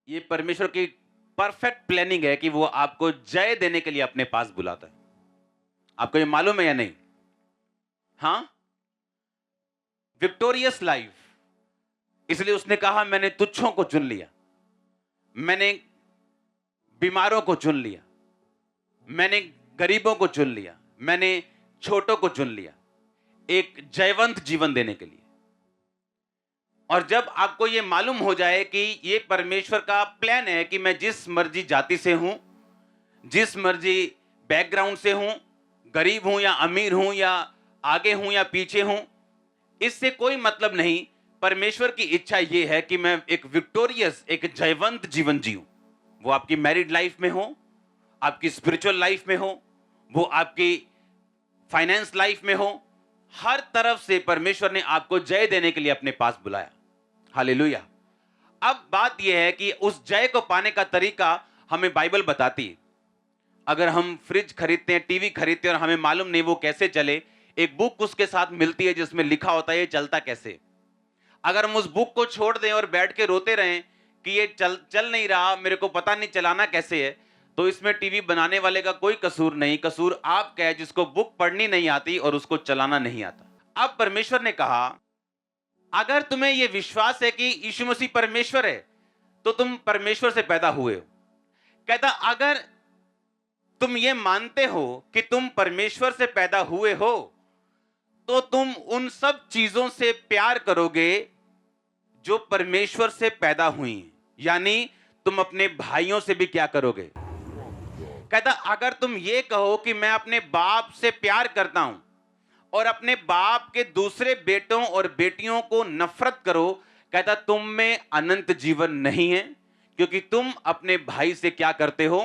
ये परमेश्वर की परफेक्ट प्लानिंग है कि वो आपको जय देने के लिए अपने पास बुलाता है। आपको ये मालूम है या नहीं? हाँ, विक्टोरियस लाइफ। इसलिए उसने कहा मैंने तुच्छों को चुन लिया, मैंने बीमारों को चुन लिया, मैंने गरीबों को चुन लिया, मैंने छोटों को चुन लिया, एक जयवंत जीवन देने के लिए। और जब आपको यह मालूम हो जाए कि यह परमेश्वर का प्लान है कि मैं जिस मर्जी जाति से हूं, जिस मर्जी बैकग्राउंड से हूं, गरीब हूं या अमीर हूं या आगे हूं या पीछे हूं, इससे कोई मतलब नहीं। परमेश्वर की इच्छा यह है कि मैं एक विक्टोरियस, एक जयवंत जीवन जीऊं। वो आपकी मैरिड लाइफ में हो, आपकी स्पिरिचुअल लाइफ में हो, वो आपकी फाइनेंस लाइफ में हो, हर तरफ से परमेश्वर ने आपको जय देने के लिए अपने पास बुलाया। हालेलुया। अब बात यह है कि उस जय को पाने का तरीका हमें बाइबल बताती है। अगर हम फ्रिज खरीदते हैं, टीवी खरीदते हैं और हमें मालूम नहीं वो कैसे चले, एक बुक उसके साथ मिलती है जिसमें लिखा होता है ये चलता कैसे। अगर हम उस बुक को छोड़ दें और बैठ के रोते रहें कि ये चल नहीं रहा, मेरे को पता नहीं चलाना कैसे है, तो इसमें टीवी बनाने वाले का कोई कसूर नहीं, कसूर आपका है जिसको बुक पढ़नी नहीं आती और उसको चलाना नहीं आता। अब परमेश्वर ने कहा अगर तुम्हें यह विश्वास है कि यीशु मसीह परमेश्वर है तो तुम परमेश्वर से पैदा हुए हो। कहता अगर तुम ये मानते हो कि तुम परमेश्वर से पैदा हुए हो तो तुम उन सब चीजों से प्यार करोगे जो परमेश्वर से पैदा हुई हैं। यानी तुम अपने भाइयों से भी क्या करोगे? कहता अगर तुम ये कहो कि मैं अपने बाप से प्यार करता हूं और अपने बाप के दूसरे बेटों और बेटियों को नफरत करो, कहता तुम में अनंत जीवन नहीं है, क्योंकि तुम अपने भाई से क्या करते हो?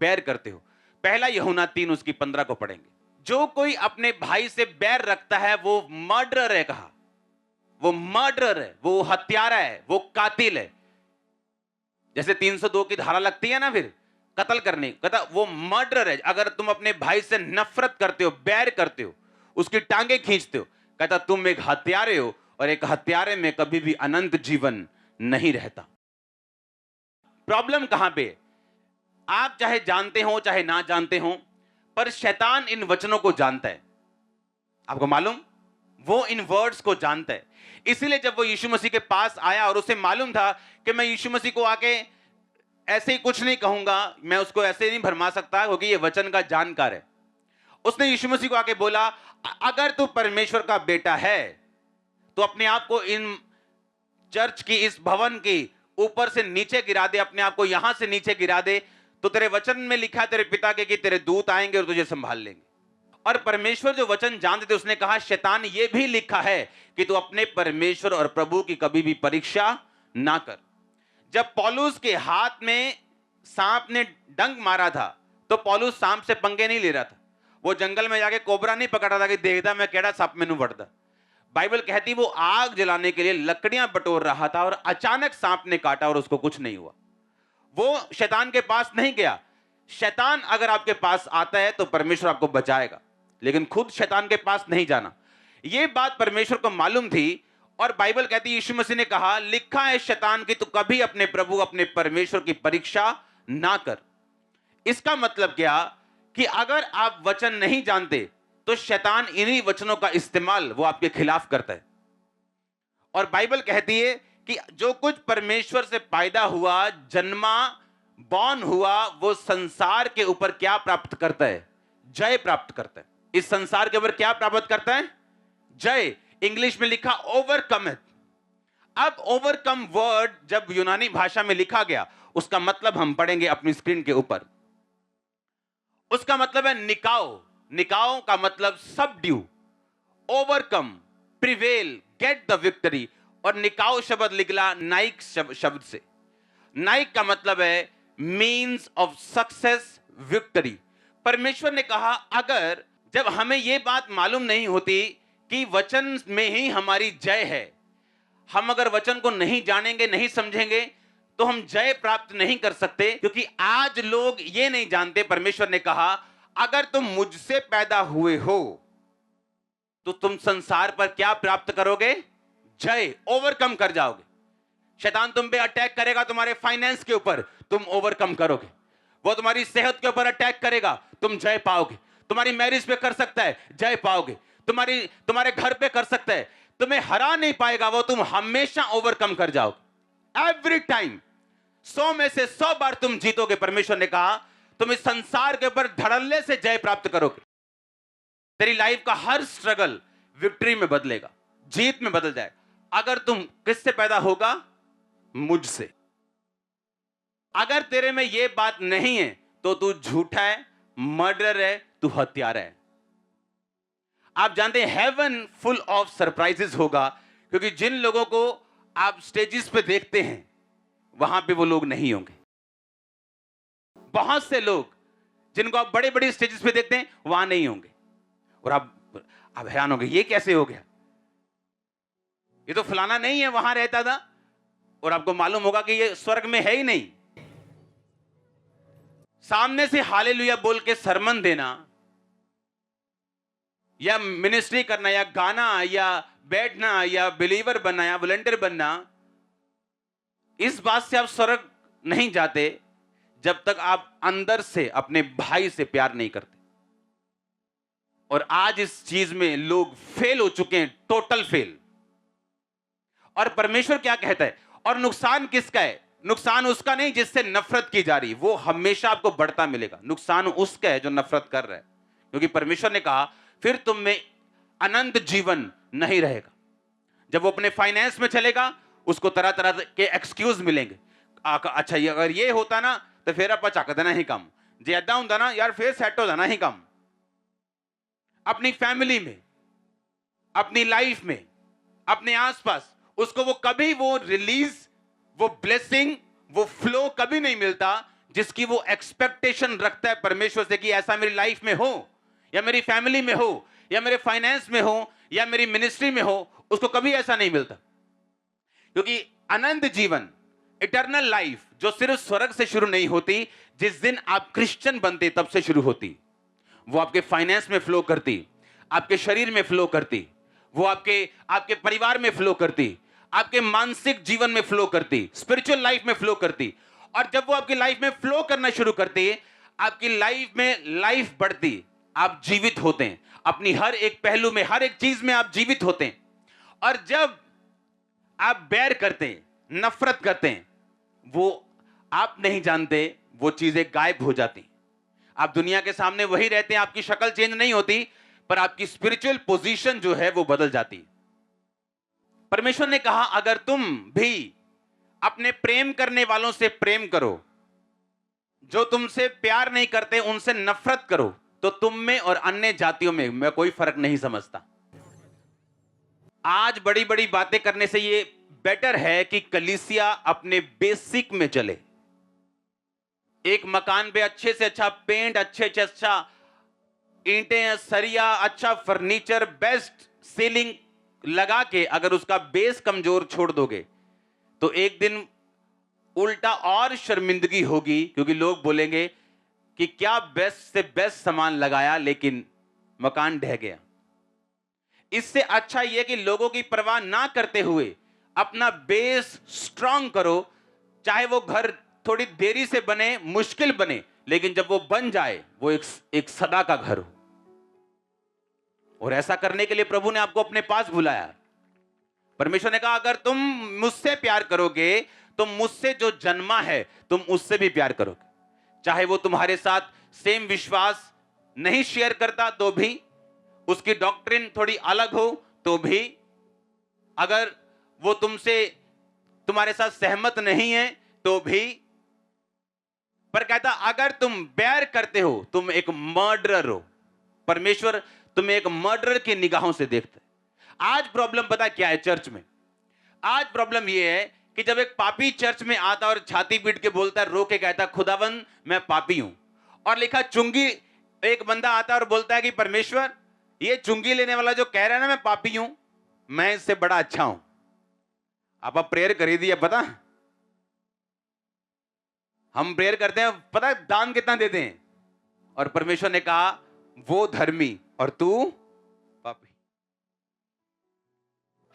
बैर करते हो। पहला यूहन्ना 3 उसकी 15 को पढ़ेंगे। जो कोई अपने भाई से बैर रखता है वो मर्डरर है। कहा वो मर्डरर है, वो हत्यारा है, वो कातिल है। जैसे 302 की धारा लगती है ना फिर कत्ल करने, कहता वो मर्डरर है। अगर तुम अपने भाई से नफरत करते हो, बैर करते हो, उसकी टांगे खींचते हो, कहता तुम एक हत्यारे हो और एक हत्यारे में कभी भी अनंत जीवन नहीं रहता। प्रॉब्लम कहां पे? आप चाहे जानते हो चाहे ना जानते हो, पर शैतान इन वचनों को जानता है। आपको मालूम, वो इन वर्ड्स को जानता है। इसीलिए जब वो यीशु मसीह के पास आया और उसे मालूम था कि मैं यीशु मसीह को आके ऐसे ही कुछ नहीं कहूंगा, मैं उसको ऐसे नहीं भरमा सकता क्योंकि ये वचन का जानकार है, उसने यीशु मसीह को आके बोला अगर तू परमेश्वर का बेटा है तो अपने आप को इन चर्च की, इस भवन की ऊपर से नीचे गिरा दे, अपने आप को यहां से नीचे गिरा दे, तो तेरे वचन में लिखा है तेरे पिता के कि तेरे दूत आएंगे और तुझे संभाल लेंगे। और परमेश्वर जो वचन जानते थे उसने कहा शैतान ये भी लिखा है कि तू अपने परमेश्वर और प्रभु की कभी भी परीक्षा ना कर। जब पौलुस के हाथ में सांप ने डंक मारा था तो पौलुस सांप से पंगे नहीं ले रहा था, वो जंगल में जाके कोबरा नहीं पकड़ रहा था कि देखता मैं केड़ा सांप मैनू वड़दा। बाइबल कहती वो आग जलाने के लिए लकड़ियां बटोर रहा था और अचानक सांप ने काटा और उसको कुछ नहीं हुआ। वो शैतान के पास नहीं गया। शैतान अगर आपके पास आता है तो परमेश्वर आपको बचाएगा, लेकिन खुद शैतान के पास नहीं जाना। यह बात परमेश्वर को मालूम थी और बाइबल कहती यीशु मसीह ने कहा लिखा है शैतान की तू कभी अपने प्रभु अपने परमेश्वर की परीक्षा ना कर। इसका मतलब क्या कि अगर आप वचन नहीं जानते तो शैतान इन्हीं वचनों का इस्तेमाल वो आपके खिलाफ करता है। और बाइबल कहती है कि जो कुछ परमेश्वर से पैदा हुआ, जन्मा, बॉर्न हुआ, वो संसार के ऊपर क्या प्राप्त करता है? जय प्राप्त करता है। इस संसार के ऊपर क्या प्राप्त करता है? जय। इंग्लिश में लिखा ओवरकम है। अब ओवरकम वर्ड जब यूनानी भाषा में लिखा गया उसका मतलब हम पढ़ेंगे अपनी स्क्रीन के ऊपर। उसका मतलब है निकाओ। निकाओ का मतलब subdue, overcome, prevail, get the victory. और निकाओ शब्द निकला नाइक शब्द से। नाइक का मतलब है मीन्स ऑफ सक्सेस, विक्ट्री। परमेश्वर ने कहा अगर जब हमें यह बात मालूम नहीं होती कि वचन में ही हमारी जय है, हम अगर वचन को नहीं जानेंगे, नहीं समझेंगे तो हम जय प्राप्त नहीं कर सकते। क्योंकि आज लोग ये नहीं जानते, परमेश्वर ने कहा अगर तुम मुझसे पैदा हुए हो तो तुम संसार पर क्या प्राप्त करोगे? जय, ओवरकम कर जाओगे। शैतान तुम पे अटैक करेगा तुम्हारे फाइनेंस के ऊपर, तुम ओवरकम करोगे। वो तुम्हारी सेहत के ऊपर अटैक करेगा, तुम जय पाओगे। तुम्हारी मैरिज पे कर सकता है, जय पाओगे। तुम्हारे घर पे कर सकता है, तुम्हें हरा नहीं पाएगा वो, तुम हमेशा ओवरकम कर जाओगे। एवरी टाइम 100 में से 100 बार तुम जीतोगे। परमेश्वर ने कहा तुम इस संसार के ऊपर धड़ल्ले से जय प्राप्त करोगे। तेरी लाइफ का हर स्ट्रगल विक्ट्री में बदलेगा, जीत में बदल जाएगा। अगर तुम किससे पैदा होगा? मुझसे। अगर तेरे में यह बात नहीं है तो तू झूठा है, मर्डर है, तू हत्यारा है। आप जानते हैं हेवन फुल ऑफ सरप्राइजेस होगा, क्योंकि जिन लोगों को आप स्टेजेस पे देखते हैं वहां पे वो लोग नहीं होंगे। बहुत से लोग जिनको आप बड़े बड़े स्टेजेस पे देखते हैं वहां नहीं होंगे, और आप हैरान होंगे ये कैसे हो गया, ये तो फलाना नहीं है, वहां रहता था। और आपको मालूम होगा कि ये स्वर्ग में है ही नहीं। सामने से हालेलुया बोल के सरमन देना या मिनिस्ट्री करना या गाना या बैठना या बिलीवर बनना या वॉलंटियर बनना, इस बात से आप स्वर्ग नहीं जाते जब तक आप अंदर से अपने भाई से प्यार नहीं करते। और आज इस चीज में लोग फेल हो चुके हैं, टोटल फेल। और परमेश्वर क्या कहता है? और नुकसान किसका है? नुकसान उसका नहीं जिससे नफरत की जा रही, वो हमेशा आपको बढ़ता मिलेगा। नुकसान उसका है जो नफरत कर रहा है, क्योंकि परमेश्वर ने कहा फिर तुम में अनंत जीवन नहीं रहेगा। जब वो अपने फाइनेंस में चलेगा उसको तरह तरह के एक्सक्यूज मिलेंगे। अच्छा ये अगर ये होता ना तो फिर आप चक देना ही कम, जे ऐदा होंदा ना यार फिर सेट हो जाना ही कम। अपनी फैमिली में, अपनी लाइफ में, अपने आसपास उसको वो कभी वो रिलीज, वो ब्लेसिंग, वो फ्लो कभी नहीं मिलता जिसकी वो एक्सपेक्टेशन रखता है परमेश्वर से कि ऐसा मेरी लाइफ में हो या मेरी फैमिली में हो या मेरे फाइनेंस में हो या मेरी मिनिस्ट्री में हो। उसको कभी ऐसा नहीं मिलता, क्योंकि अनंत जीवन, इटर्नल लाइफ जो सिर्फ स्वर्ग से शुरू नहीं होती, जिस दिन आप क्रिश्चियन बनते तब से शुरू होती। वो आपके फाइनेंस में फ्लो करती, आपके शरीर में फ्लो करती, वो आपके परिवार में फ्लो करती, आपके मानसिक जीवन में फ्लो करती, स्पिरिचुअल लाइफ में फ्लो करती। और जब वो आपकी लाइफ में फ्लो करना शुरू करती है, आपकी लाइफ में लाइफ बढ़ती, आप जीवित होते हैं। अपनी हर एक पहलू में, हर एक चीज में आप जीवित होते हैं। और जब आप बैर करते हैं, नफरत करते हैं, वो आप नहीं जानते वो चीजें गायब हो जाती। आप दुनिया के सामने वही रहते हैं, आपकी शक्ल चेंज नहीं होती, पर आपकी स्पिरिचुअल पोजीशन जो है वो बदल जाती। परमेश्वर ने कहा अगर तुम भी अपने प्रेम करने वालों से प्रेम करो, जो तुमसे प्यार नहीं करते उनसे नफरत करो, तो तुम में और अन्य जातियों में मैं कोई फर्क नहीं समझता। आज बड़ी बड़ी बातें करने से ये बेटर है कि कलीसिया अपने बेसिक में चले। एक मकान पे अच्छे से अच्छा पेंट, अच्छे से अच्छा ईंटें, सरिया, अच्छा फर्नीचर, बेस्ट सीलिंग लगा के अगर उसका बेस कमजोर छोड़ दोगे तो एक दिन उल्टा और शर्मिंदगी होगी, क्योंकि लोग बोलेंगे कि क्या बेस्ट से बेस्ट सामान लगाया लेकिन मकान ढह गया। इससे अच्छा यह कि लोगों की परवाह ना करते हुए अपना बेस स्ट्रांग करो, चाहे वो घर थोड़ी देरी से बने, मुश्किल बने, लेकिन जब वो बन जाए वो एक सदा का घर हो। और ऐसा करने के लिए प्रभु ने आपको अपने पास बुलाया। परमेश्वर ने कहा अगर तुम मुझसे प्यार करोगे तो मुझसे जो जन्मा है तुम उससे भी प्यार करोगे, चाहे वो तुम्हारे साथ सेम विश्वास नहीं शेयर करता तो भी, उसकी डॉक्ट्रिन थोड़ी अलग हो तो भी, अगर वो तुम्हारे साथ सहमत नहीं है तो भी। पर कहता अगर तुम बैर करते हो तुम एक मर्डरर हो। परमेश्वर तुम्हें एक मर्डरर की निगाहों से देखता है। आज प्रॉब्लम पता क्या है चर्च में? आज प्रॉब्लम यह है कि जब एक पापी चर्च में आता और छाती पीट के बोलता है, रो के कहता खुदावन मैं पापी हूं, और लिखा चुंगी, एक बंदा आता और बोलता है कि परमेश्वर ये चुंगी लेने वाला जो कह रहा है ना मैं पापी हूं, मैं इससे बड़ा अच्छा हूं। आप प्रेयर कर दिया, पता हम प्रेयर करते हैं, पता दान कितना देते हैं, और परमेश्वर ने कहा वो धर्मी और तू पापी।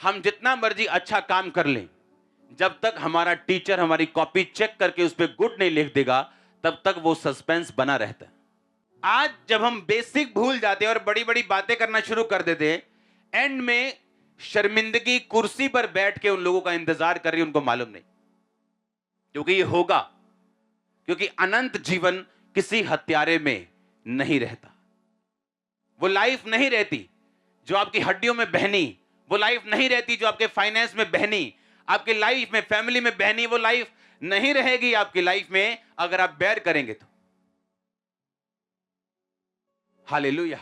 हम जितना मर्जी अच्छा काम कर लें, जब तक हमारा टीचर हमारी कॉपी चेक करके उस पर गुड नहीं लिख देगा, तब तक वो सस्पेंस बना रहता है। आज जब हम बेसिक भूल जाते हैं और बड़ी बड़ी बातें करना शुरू कर देते हैं, एंड में शर्मिंदगी कुर्सी पर बैठ के उन लोगों का इंतजार कर रही है, उनको मालूम नहीं, क्योंकि ये होगा, क्योंकि अनंत जीवन किसी हत्यारे में नहीं रहता। वो लाइफ नहीं रहती जो आपकी हड्डियों में बहनी, वो लाइफ नहीं रहती जो आपके फाइनेंस में बहनी, आपकी लाइफ में, फैमिली में बहनी, वो लाइफ नहीं रहेगी आपकी लाइफ में अगर आप बैर करेंगे तो। हालेलुया।